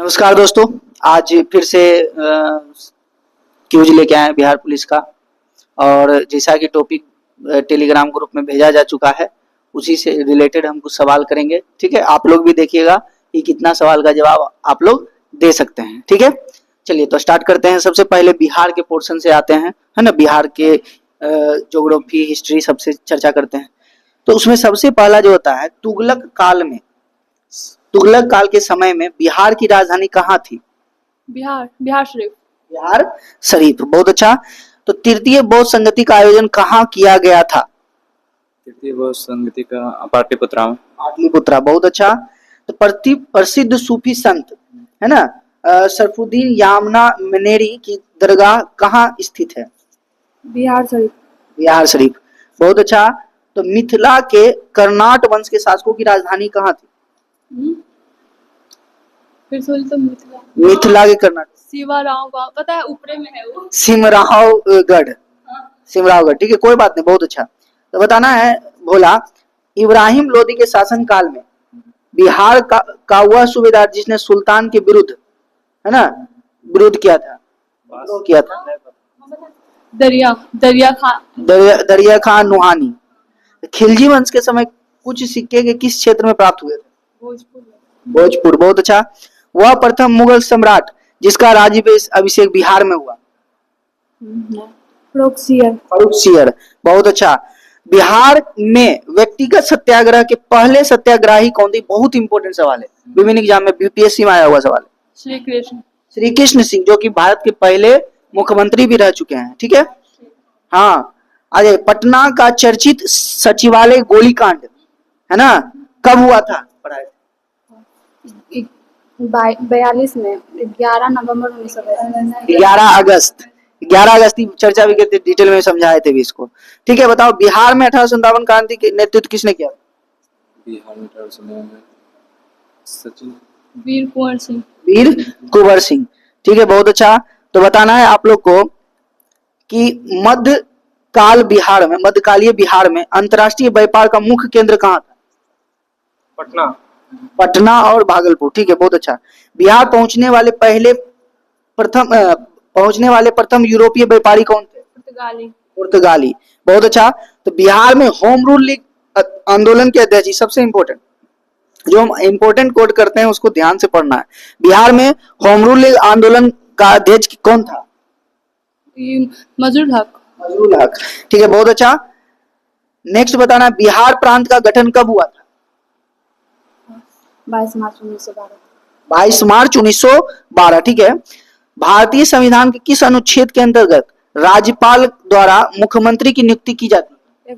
नमस्कार दोस्तों, आज फिर से क्यूज लेके आए हैं बिहार पुलिस का। और जैसा कि टॉपिक टेलीग्राम ग्रुप में भेजा जा चुका है, उसी से रिलेटेड हम कुछ सवाल करेंगे। ठीक है, आप लोग भी देखिएगा कि कितना सवाल का जवाब आप लोग दे सकते हैं। ठीक है, चलिए तो स्टार्ट करते हैं। सबसे पहले बिहार के पोर्शन से आते हैं, है ना। बिहार के ज्योग्राफी, हिस्ट्री सबसे चर्चा करते हैं। तो उसमें सबसे पहला जो होता है, तुगलक काल में, तुगलक काल के समय में बिहार की राजधानी कहाँ थी? बिहार शरीफ। बिहार शरीफ, बहुत अच्छा। तो तृतीय बौद्ध संगति का आयोजन कहाँ किया गया था? तृतीय बौद्ध संगति का पाटलिपुत्रा में। पाटलिपुत्रा, बहुत अच्छा। तो प्रसिद्ध सूफी संत, है ना, सरफुद्दीन यामना मनेरी की दरगाह कहाँ स्थित है? बिहार शरीफ। बिहार शरीफ, बहुत अच्छा। तो मिथिला के कर्नाट वंश के शासकों की राजधानी कहाँ थी? फिर से तो मिथिला के कर्नाटक, शिवराव गांव, पता है ऊपरे में है वो। सिमरावगढ़, सिमरावगढ़, ठीक है, कोई बात नहीं, बहुत अच्छा। तो बताना है भोला, इब्राहिम लोदी के शासन काल में बिहार का वह सूबेदार जिसने सुल्तान के विरुद्ध, है ना, विरोध किया था, दरिया खान नुहानी। खिलजी वंश के समय कुछ सिक्के के किस क्षेत्र में प्राप्त हुए थे? भोजपुर, बहुत अच्छा। वह प्रथम मुगल सम्राट जिसका राज्याभिषेक बिहार में हुआ? फर्रुखसियर, बहुत अच्छा। बिहार में व्यक्तिगत सत्याग्रह के पहले सत्याग्रही कौन थे? बहुत इंपॉर्टेंट सवाल है, विभिन्न एग्जाम में, बीपीएससी में आया हुआ सवाल है। श्री कृष्ण सिंह, जो कि भारत के पहले मुख्यमंत्री भी रह चुके हैं। ठीक है, हाँ। अरे, पटना का चर्चित सचिवालय गोलीकांड, है ना, कब हुआ था? 42 में 11 नवंबर 1942। 11 अगस्त की चर्चा भी करते, डिटेल में समझाए थे भी इसको। ठीक है, बताओ बिहार में 1857 क्रांति के नेतृत्व किसने किया? बिहार में 1857 सचिन वीर कुंवर सिंह, ठीक है, बहुत अच्छा। तो बताना है आप लोग को कि मध्यकालीय बिहार में अंतर्राष्ट्रीय व्यापार का मुख्य केंद्र कहाँ था? पटना और भागलपुर, ठीक है, बहुत अच्छा। बिहार पहुंचने वाले प्रथम यूरोपीय व्यापारी कौन थे? पुर्तगाली, बहुत अच्छा। तो बिहार में होम रूल लीग आंदोलन के अध्यक्ष, सबसे इंपॉर्टेंट, जो हम इंपॉर्टेंट कोड करते हैं उसको ध्यान से पढ़ना है। बिहार में होम रूल लीग आंदोलन का अध्यक्ष कौन था? मजरूल हक, ठीक है, बहुत अच्छा। नेक्स्ट बताना, बिहार प्रांत का गठन कब हुआ था? 22 मार्च 1912। 22 मार्च 1912, ठीक है। भारतीय संविधान के किस अनुच्छेद के अंतर्गत राज्यपाल द्वारा मुख्यमंत्री की नियुक्ति की जाती है?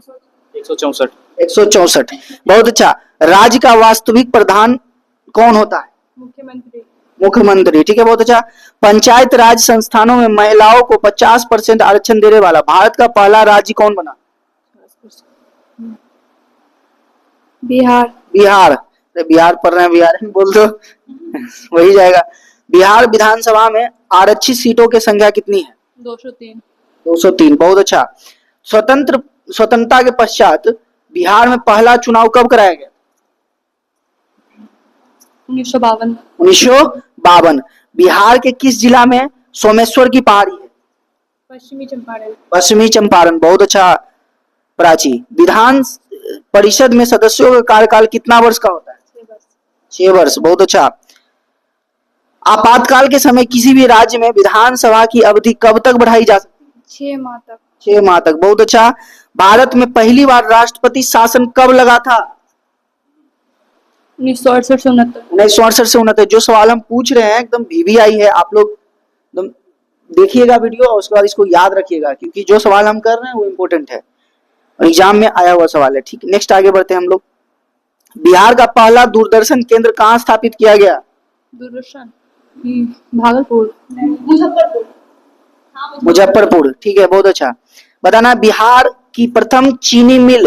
164, बहुत अच्छा। राज्य का वास्तविक प्रधान कौन होता है? मुख्यमंत्री, ठीक है, बहुत अच्छा। पंचायत राज संस्थानों में महिलाओं को 50% आरक्षण देने वाला भारत का पहला राज्य कौन बना? बिहार पढ़ रहे हैं, बिहार बोल दो वही जाएगा। बिहार विधानसभा में आरक्षित सीटों की संख्या कितनी है? 203, बहुत अच्छा। स्वतंत्रता के पश्चात बिहार में पहला चुनाव कब कराया गया? 1952। बिहार के किस जिला में सोमेश्वर की पहाड़ी है? पश्चिमी चंपारण, बहुत अच्छा प्राची। विधान परिषद में सदस्यों का कार्यकाल कितना वर्ष का होता है? 6 वर्ष, बहुत अच्छा। आपातकाल के समय किसी भी राज्य में विधानसभा की अवधि कब तक बढ़ाई जा सकती है? 6 माह तक, बहुत अच्छा। भारत में पहली बार राष्ट्रपति शासन कब लगा था? 1968 से 69। जो सवाल हम पूछ रहे हैं एकदम वीवीआई है, आप लोग एकदम देखिएगा वीडियो और उसके बाद इसको याद रखिएगा, क्योंकि जो सवाल हम कर रहे हैं वो इंपॉर्टेंट है, एग्जाम में आया हुआ सवाल है। ठीक, नेक्स्ट आगे बढ़ते हैं हम लोग। बिहार का पहला दूरदर्शन केंद्र कहाँ स्थापित किया गया? भागलपुर, मुजफ्फरपुर, ठीक है, बहुत अच्छा। बताना, बिहार की प्रथम चीनी मिल,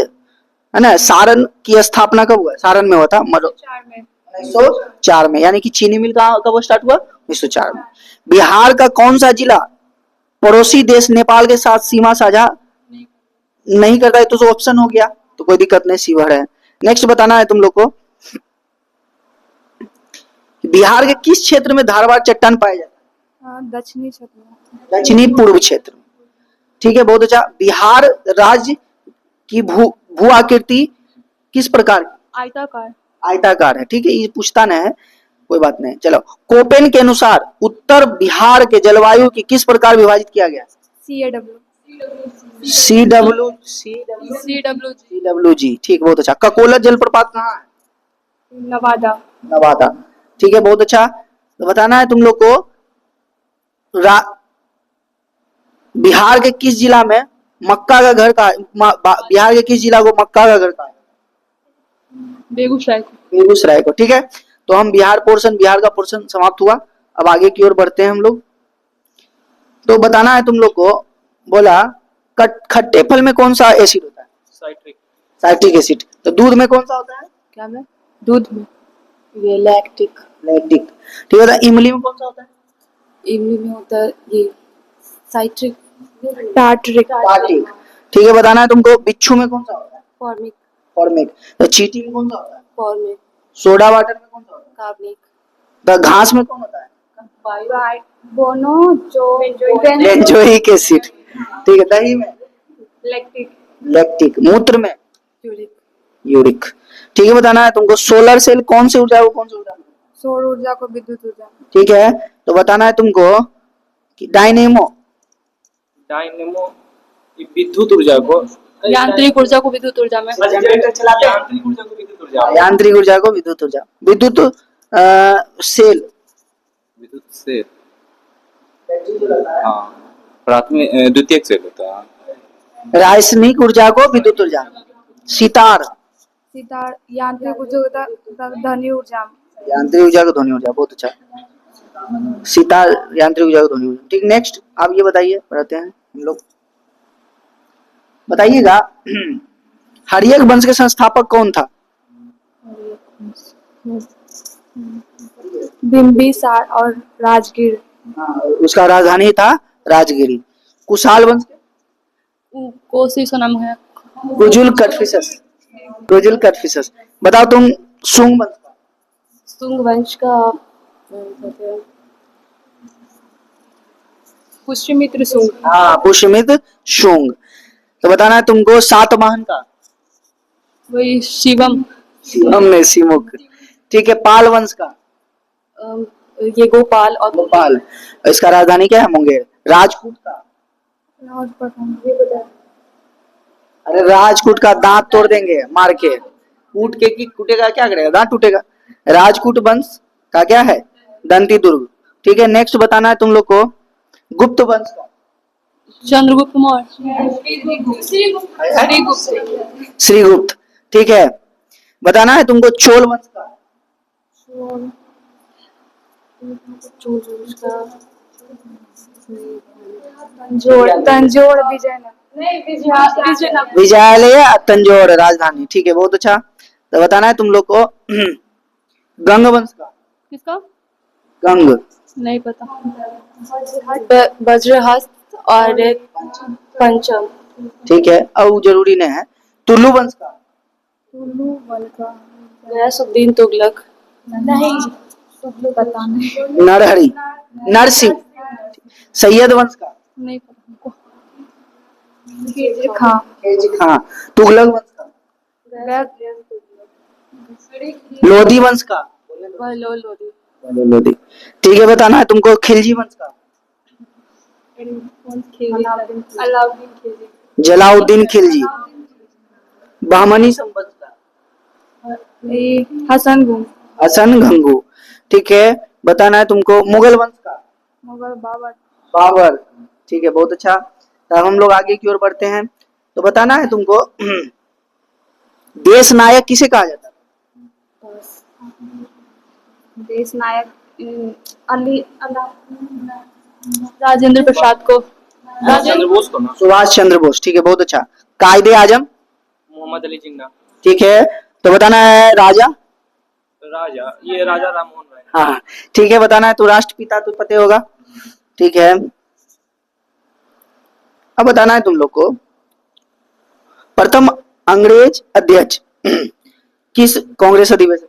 है ना, सारण की स्थापना कब हुआ? सारण में हुआ था 1904 में, यानी कि चीनी मिल कब स्टार्ट हुआ? 1904 में। बिहार का कौन सा जिला पड़ोसी देश नेपाल के साथ सीमा साझा नहीं करता है? तो ऑप्शन हो गया, तो कोई दिक्कत नहीं, शिवहर है। नेक्स्ट बताना है तुम लोग को, बिहार के किस क्षेत्र में धारवाड़ चट्टान पाया जाता दक्षिणी क्षेत्र में है? दक्षिणी पूर्व क्षेत्र में। ठीक है, बहुत अच्छा। बिहार राज्य की भू आकृति किस प्रकार की? आयताकार। आयताकार है। ठीक है, ये पूछता नहीं है, कोई बात नहीं। चलो, कोपेन के अनुसार उत्तर बिहार के जलवायु की किस प्रकार विभाजित किया गया? CAW CW जी। ठीक, बहुत अच्छा। ककोला जलप्रपात कहाँ है? नवादा। नवादा। ठीक है, बहुत अच्छा। तो बताना है तुम लोग को बिहार के किस जिला में मक्का का घर का है? बिहार के किस जिला को मक्का का घर का है? बेगूसराय को। बेगूसराय को। ठीक है, तो हम बिहार का पोर्शन समाप्त हुआ। अब आगे की ओर बढ़ते हैं हम लोग। तो बताना है तुम लोग को, बोला खट्टे फल में कौन सा एसिड होता है? Citric acid. तो दूध में कौन सा होता है? क्या में? दूध में ये लैक्टिक। ठीक है, इमली में कौन सा होता है? इमली में होता है ये साइट्रिक टार्टरिक। ठीक है, बताना है तुमको बिच्छू में कौन सा होता है? फॉर्मिक। तो चींटी में कौन सा होता है? फॉर्मिक। सोडा वाटर में कौन सा होता है? कार्बनिक। तो घास में कौन होता है? Benzoic acid. ठीक है, दही में? लैक्टिक। मूत्र में? यूरिक। ठीक है, बताना है तुमको सोलर सेल कौन से ऊर्जा को कौन से ऊर्जा? सौर ऊर्जा को विद्युत ऊर्जा। ठीक है, तो बताना है तुमको कि डायनेमो विद्युत ऊर्जा को, यांत्रिक ऊर्जा को विद्युत ऊर्जा में। जनरेटर चलाते हैं, यांत्रिक ऊर्जा को विद्युत ऊर्जा, यांत्रिक ऊर्जा को विद्युत ऊर्जा। सेल विद्युत से, हाँ, प्राथमिक द्वितीयक सेल होता है। रासायनिक ऊर्जा को विद्युत ऊर्जा। सितार यांत्रिक ऊर्जा ध्वनि ऊर्जा। यांत्रिक ऊर्जा को ध्वनि ऊर्जा। बहुत अच्छा। सितार यांत्रिक ऊर्जा को ध्वनि ऊर्जा। ठीक, नेक्स्ट आप ये बताइए, पढ़ते हैं हम लोग। बताइएगा हर्यक वंश के संस्थापक कौन था? बिंबिसार और राजगीर। उसका राजधानी था राजगिरी। कुशाल वंश के? कोसी का नाम है। कुजुल कटफिसस। बताओ तुम शुंग वंश का? शुंग वंश का पुष्यमित्र शुंग। हाँ, पुष्यमित्र शुंग। तो बताना है तुमको सातवाहन का? वही शिवम में सिमुक। ठीक है, पाल वंश का? ये गोपाल और भोपाल। इसका राजधानी क्या है? मुंगेर। राजपूत का? अरे राजपूत का दांत तोड़ देंगे मार के, कूट के की कूटेगा, क्या करेगा? दांत टूटेगा। राजपूत वंश का क्या है? दंती दुर्ग। ठीक है, नेक्स्ट बताना है तुम लोग को गुप्त वंश का? चंद्रगुप्त मौर्य। श्रीगुप्त। ठीक है, बताना है तुमको चोल वंश का? तंजोर विजयालय तंजौर राजधानी। ठीक है, बहुत अच्छा। तो बताना है तुम लोग को गंग वंश का? किसका? गंग। नहीं पता। वज्रहस्त और पंचम। ठीक है, अब जरूरी नहीं है। तुलु वंश का? गयासुद्दीन तुगलक। नहीं पता नहीं। नरहरि नरसिंह। सैयद वंश का? नहीं पता। खां। तुगलक वंश का? लोधी वंश का? लोधी। ठीक है, बताना है तुमको खिलजी वंश का? जलाउद्दीन खिलजी। बहमनी संवंश का? हसन गंगू। ठीक है, बताना है तुमको मुगल वंश का? बाबर। ठीक है, बहुत अच्छा। तब हम लोग आगे की ओर बढ़ते हैं। तो बताना है तुमको देश नायक किसे कहा जाता है? देश नायक राजेंद्र प्रसाद को। चंद्र बोस को ना, सुभाष चंद्र बोस। ठीक है, बहुत अच्छा। कायदे आजम? मोहम्मद अली जिन्ना। ठीक है, तो बताना है राजा? ये राजा राममोहन राय। हाँ, ठीक है, बताना है तो राष्ट्रपिता तो पता होगा। ठीक है, अब बताना है तुम लोग को प्रथम अंग्रेज अध्यक्ष किस कांग्रेस अधिवेशन?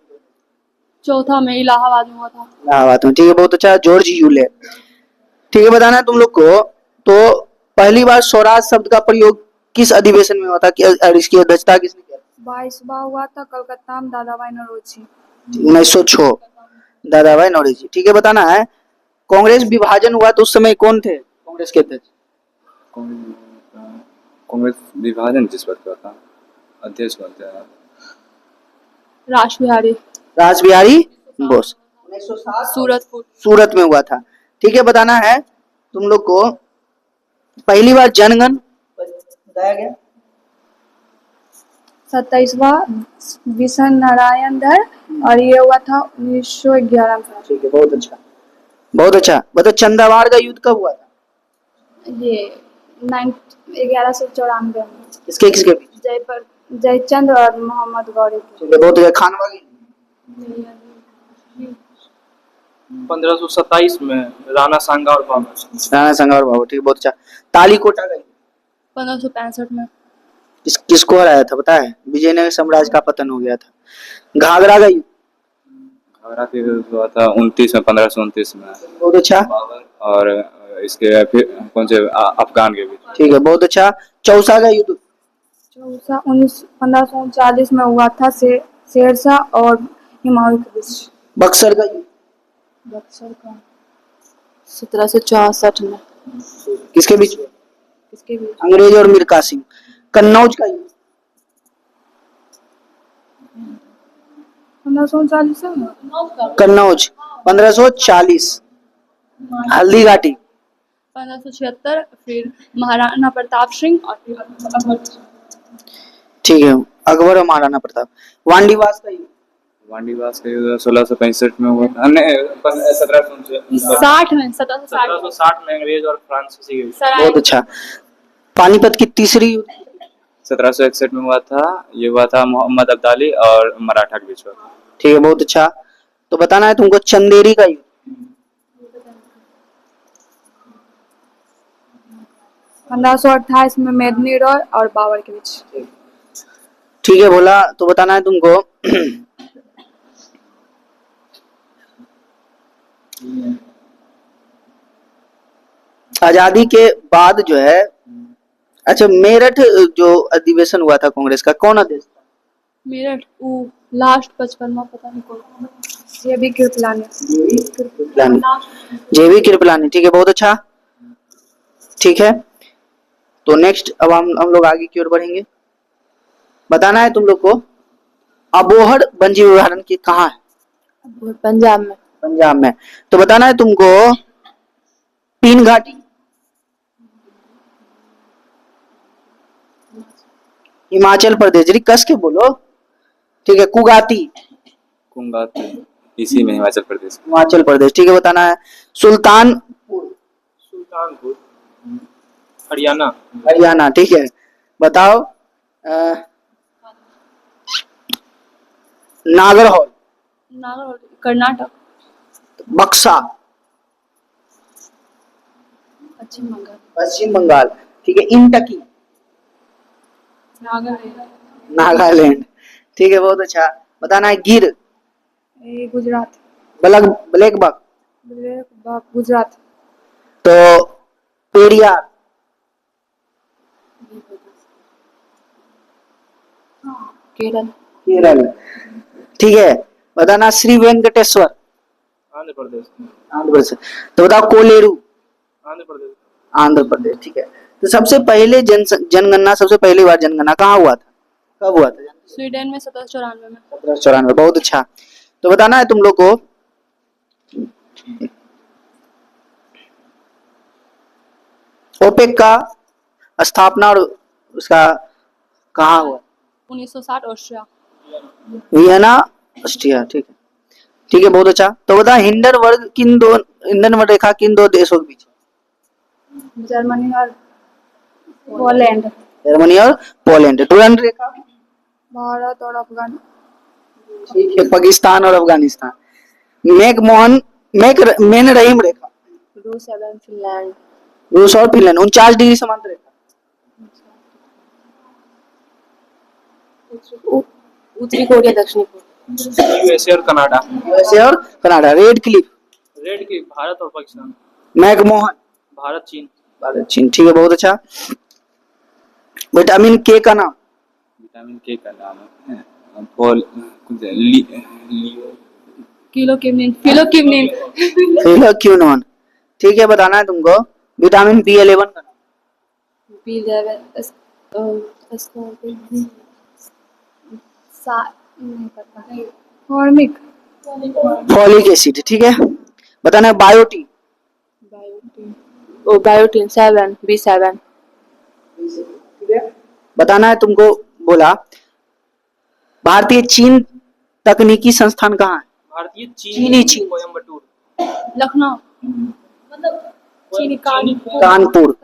चौथा में इलाहाबाद में हुआ था। इलाहाबाद में, ठीक है बहुत अच्छा। जॉर्ज यूले, ठीक है बताना है तुम लोग को। तो पहली बार स्वराज शब्द का प्रयोग किस अधिवेशन में हुआ था और इसकी अध्यक्षता किसने किया? 22वां हुआ था कलकत्ता में, दादाभाई नौरोजी। 1906, दादाभाई नौरोजी। ठीक है बताना है, कांग्रेस विभाजन हुआ तो उस समय कौन थे कांग्रेस के अध्यक्ष? कांग्रेस विभाजन जिस पर हुआ था, अध्यक्ष बनते हैं रासबिहारी रासबिहारी बोस। सूरतपुर। सूरत में हुआ था। ठीक है बताना है तुम लोग को, पहली बार जनगण गाया गया? 27वां विशन नारायण धर, और ये हुआ था 1911 में। ठीक है बहुत अच्छा, बहुत अच्छा। बताओ चंदावाड़ का युद्ध कब हुआ था? ये 1194 में। किसके किसके बीच? जयचंद और मोहम्मद गौरी के। ठीक है बहुत अच्छा। खानवा की 1527 में राणा सांगा और बाबर। राणा संगा और बाबर, ठीक है बहुत अच्छा। तालीकोटा का युद्ध 1565 में। किसको हराया था पता है? विजयनगर साम्राज्य का पतन हो गया था। घाघरा का युद्ध घाघरा के युद्ध हुआ था 29 में, 1529 में बहुत अच्छा, बाबर और इसके फिर कौन से अफगान के बीच। ठीक है बहुत अच्छा। चौसा का युद्ध चौसा 1539 में हुआ था, शेरशाह और हुमायूं के बीच। बक्सर का युद्ध बक्सर का 1764 में। किसके बीच में? किसके बीच? अंग्रेज और मीर कासिम। कन्नौज का युद्ध 1539 में। कन्नौज 1540। हल्दी घाटी 1576, फिर महाराणा प्रताप सिंह और फिर अकबर। ठीक है, अकबर और महाराणा प्रताप। वांडीवास का युद्ध वांडीवास का युद्ध 1665 में हुआ था, नहीं 60 में, 1760 1760 में अंग्रेज और फ्रांसीसी के बीच। बहुत अच्छा। पानीपत की तीसरी युद्ध 1761 में हुआ था, ये हुआ था मोहम्मद अब्दाली और मराठा के बीच हुआ था। ठीक है बहुत अच्छा। तो बताना है तुमको चंदेरी का युद्ध 1528 में मेदिनी रॉय और बाबर के बीच। ठीक है बोला। तो बताना है तुमको आजादी के बाद जो है, अच्छा मेरठ जो अधिवेशन हुआ था कांग्रेस का, कौन अध्यक्ष था? मेरठ वो लास्ट 55वां, पता नहीं कौन। ये भी कृपलानी। जेवी कृपलानी, ठीक है बहुत अच्छा। ठीक है तो नेक्स्ट अब हम लोग आगे की ओर बढ़ेंगे। बताना है तुम लोग को अबोहर वन्य अभयारण्य की कहाँ है? पंजाब में। पंजाब में। तो बताना है तुमको तीन घाटी हिमाचल प्रदेश, जरी कस के बोलो। ठीक है कुगाती कुंगाती इसी में हिमाचल प्रदेश। हिमाचल प्रदेश, ठीक है बताना है सुल्तानपुर सुल्तानपुर हरियाणा। हरियाणा, ठीक है बताओ नागरहौल कर्नाटक। बक्सा पश्चिम बंगाल। पश्चिम बंगाल, ठीक है इंटकी नागालैंड। नागालैंड, ठीक है बहुत अच्छा। बताना है गिर ये गुजरात। Black buck Gujarat. तो पेरियार केरल। केरल, ठीक है बताना श्री वेंकटेश्वर आंध्र प्रदेश। आंध्र प्रदेश। तो बताओ कोलेरू आंध्र प्रदेश। आंध्र प्रदेश, ठीक है। तो सबसे पहले जनगणना, सबसे पहली बार जनगणना कहाँ हुआ था, कब हुआ था? स्वीडन में 1794 में। 1794, बहुत अच्छा। तो बताना है तुम लोग को ओपेक का स्थापना और उसका कहाँ हुआ? 1960 ऑस्ट्रिया। वियना ऑस्ट्रिया, ठीक है ठीक है बहुत अच्छा। तो बता हिंडनबर्ग रेखा किन दो देशों के बीच? जर्मनी और पोलैंड। जर्मनी और पोलैंड। डुरंड रेखा भारत और अफगान। ठीक है पाकिस्तान और अफगानिस्तान। मेन रहीम रेखा रूस और फिनलैंड। रूस और फिनलैंड 49 डिग्री समांतर रेखा। उत्तरी कोरिया, दक्षिणी कोरिया। यूएसए और कनाडा। यूएसए और कनाडा। रेड क्लिफ, रेड की भारत और पाकिस्तान। मैकमोहन, भारत चीन। भारत चीन। ठीक है, बहुत अच्छा। विटामिन के का नाम, विटामिन के का नाम है पॉल लियो किलोकिमनिन, फिलोकिमनिन, फिलोक्विनोन। ठीक है, बताना है तुमको विटामिन B11 का नाम। B11, नहीं पता, फॉर्मिक, फॉलिक एसिड। ठीक है, बताना है बायोटीन। बायोटीन, ओ बायोटीन 7, B7, ठीक है, बताना है तुमको, बोला भारतीय चीन तकनीकी संस्थान कहाँ है? भारतीय चीनी चीन। कोयम्बटूर। लखनऊ, चीनी कानपुर।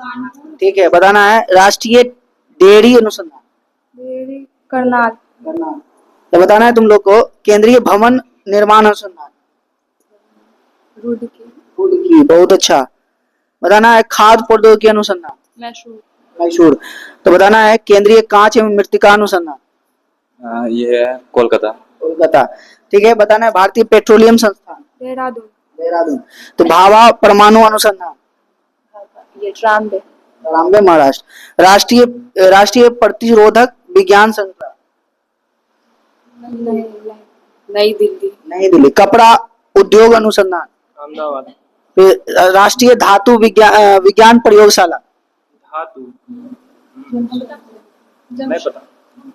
ठीक है, बताना है राष्ट्रीय डेयरी अनुसंधान, डेयरी करनाल, करनाल। तो बताना है तुम लोग को केंद्रीय भवन निर्माण अनुसंधान, रुड़की, रुड़की। बहुत अच्छा। बताना है खाद्य प्रौद्योगिकी अनुसंधान, मैसूर, मैसूर। तो बताना है केंद्रीय कांच एवं मृत्तिका अनुसंधान, ये है कोलकाता। कोलकाता। ठीक है, बताना है भारतीय पेट्रोलियम संस्थान, देहरादून, देहरादून। तो भाभा परमाणु अनुसंधान, ये ट्राम्बे, रामबे, महाराष्ट्र। राष्ट्रीय प्रतिरोधक विज्ञान संस्थान, नई दिल्ली, नई दिल्ली। कपड़ा उद्योग अनुसंधान, अहमदाबाद। फिर राष्ट्रीय धातु विज्ञान प्रयोगशाला, धातु नहीं पता।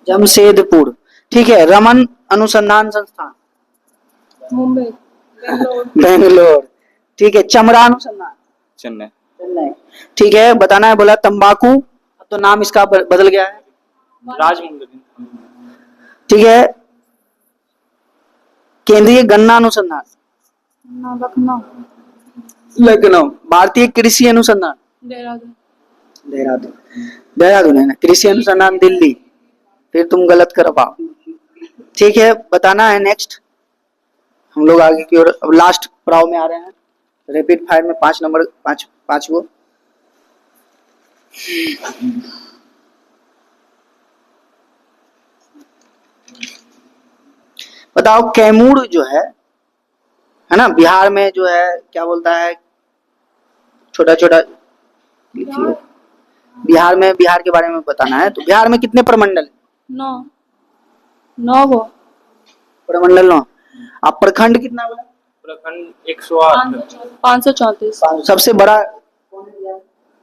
जमशेदपुर। ठीक है, रमन अनुसंधान संस्थान, मुंबई, बेंगलोर। ठीक है, चमड़ा अनुसंधान, चेन्नई। चेन्नई। ठीक है, बताना है, बोला तंबाकू, अब तो नाम इसका बदल गया है। राजमुंद्री। ठीक है, केंद्रीय गन्ना अनुसंधान, लखनऊ, लखनऊ। भारतीय कृषि अनुसंधान, देहरादून, देहरादून। देहरादून है ना, कृषि अनुसंधान दिल्ली। फिर तुम गलत कर पाओ। ठीक है, बताना है नेक्स्ट। हम लोग आगे की ओर अब लास्ट पड़ाव में आ रहे हैं। रैपिड फायर में 5 नंबर, पांच गो। बताओ कैमूर जो है ना, बिहार में जो है, क्या बोलता है, छोटा छोटा लिखिए। बिहार के बारे में बताना है। तो बिहार में कितने प्रमंडल, 9, 9 गो, प्रमंडल 9। आप प्रखंड कितना बोला? प्रखंड 108। 534, सबसे बड़ा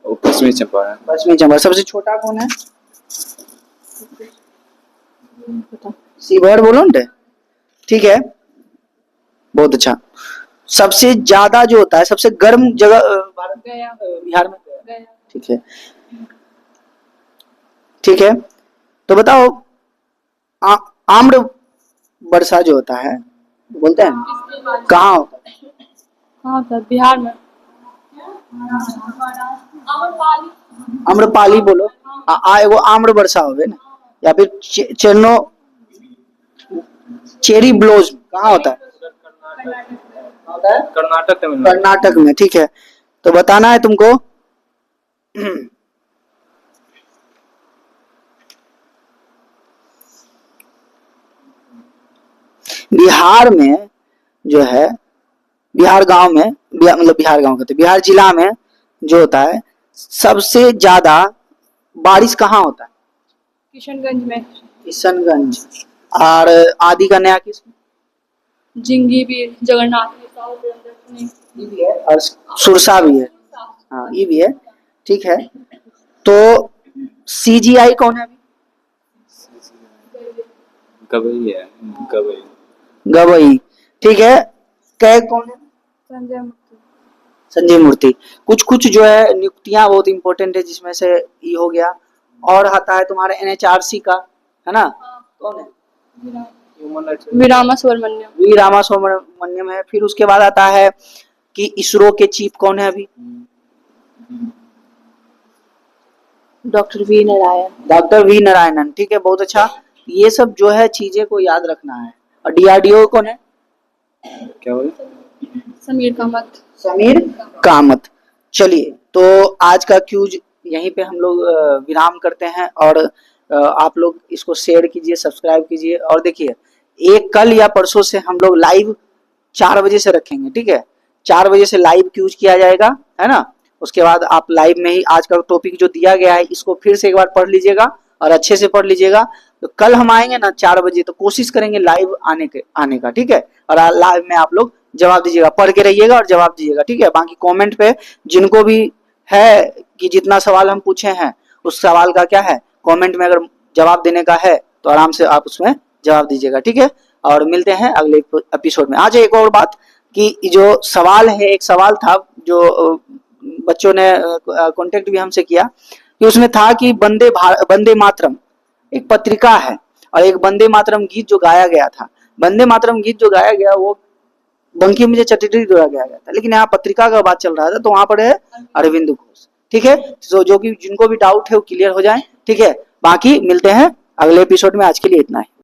वो पश्चिमी चंपारण। पश्चिमी चंपारण। सबसे छोटा कौन है? शिवहर बोलो ना। ठीक है, बहुत अच्छा। सबसे ज्यादा जो होता है, सबसे गर्म जगह गया, बिहार में गया, ठीक है, ठीक है। तो बताओ आम्र वर्षा जो होता है, बोलते हैं कहाँ होता है? कहाँ होता है? बिहार में, आम्रपाली बोलो। एगो आम्र वर्षा होवे ना, या फिर चेरी ब्लोज कहाँ होता है? कर्नाटक, तमिलनाडु। कर्नाटक में। ठीक है, तो बताना है तुमको बिहार में जो है, बिहार गांव में, मतलब बिहार गांव कहते, बिहार जिला में जो होता है, सबसे ज्यादा बारिश कहाँ होता है? किशनगंज में, किशनगंज। और आदि का नया किस्म, जिंगीबीर, जगन्नाथ, ये भी है, और सुरसा भी है। हाँ, ये भी है। ठीक है, तो CGI कौन है? गवई है, गवई। गवई। ठीक है, कै कौन है? संजय मुक्ति, संजय मूर्ति। कुछ कुछ जो है नियुक्तियां बहुत इंपॉर्टेंट है, जिसमें से ये हो गया। और आता है तुम्हारे NHRC का, है ना? कौन है? Human rights. V Rama Subramaniam, V Rama Subramaniam है। फिर उसके बाद आता है कि इसरो के चीफ कौन है अभी? Doctor V Narayan, doctor V Narayanan. ठीक है, बहुत अच्छा। ये सब जो है चीजें को याद रखना है। और DRDO कौन है? क्या बोले? समीर कामत, समीर कामत। चलिए, तो आज का क्यूज यहीं पे हम लोग विराम करते हैं। और आप लोग इसको शेयर कीजिए, सब्सक्राइब कीजिए। और देखिए, एक कल या परसों से हम लोग लाइव 4 बजे से रखेंगे, ठीक है। 4 बजे से लाइव क्यूज किया जाएगा, है ना। उसके बाद आप लाइव में ही आज का टॉपिक जो दिया गया है इसको फिर से एक बार पढ़ लीजिएगा और अच्छे से पढ़ लीजिएगा। तो कल हम आएंगे ना 4 बजे, तो कोशिश करेंगे लाइव आने का, ठीक है। और लाइव में आप लोग जवाब दीजिएगा, पढ़ के रहिएगा और जवाब दीजिएगा, ठीक है। बाकी कमेंट पे जिनको भी है कि जितना सवाल हम पूछे हैं उस सवाल का क्या है, कमेंट में अगर जवाब देने का है तो आराम से आप उसमें जवाब दीजिएगा, ठीक है। और मिलते हैं अगले एपिसोड में। आज एक और बात कि जो सवाल है, एक सवाल था जो बच्चों ने कांटेक्ट भी हमसे किया कि उसमें था कि वंदे मातरम एक पत्रिका है और एक वंदे मातरम गीत जो गाया गया था, वंदे मातरम गीत जो गाया गया वो बंकिम चंद्र चटर्जी द्वारा गाया गया था, लेकिन यहाँ पत्रिका का बात चल रहा था तो वहां पर है अरविंद घोष, ठीक है। तो जो कि जिनको भी डाउट है वो क्लियर हो जाए, ठीक है। बाकी मिलते हैं अगले एपिसोड में, आज के लिए इतना ही।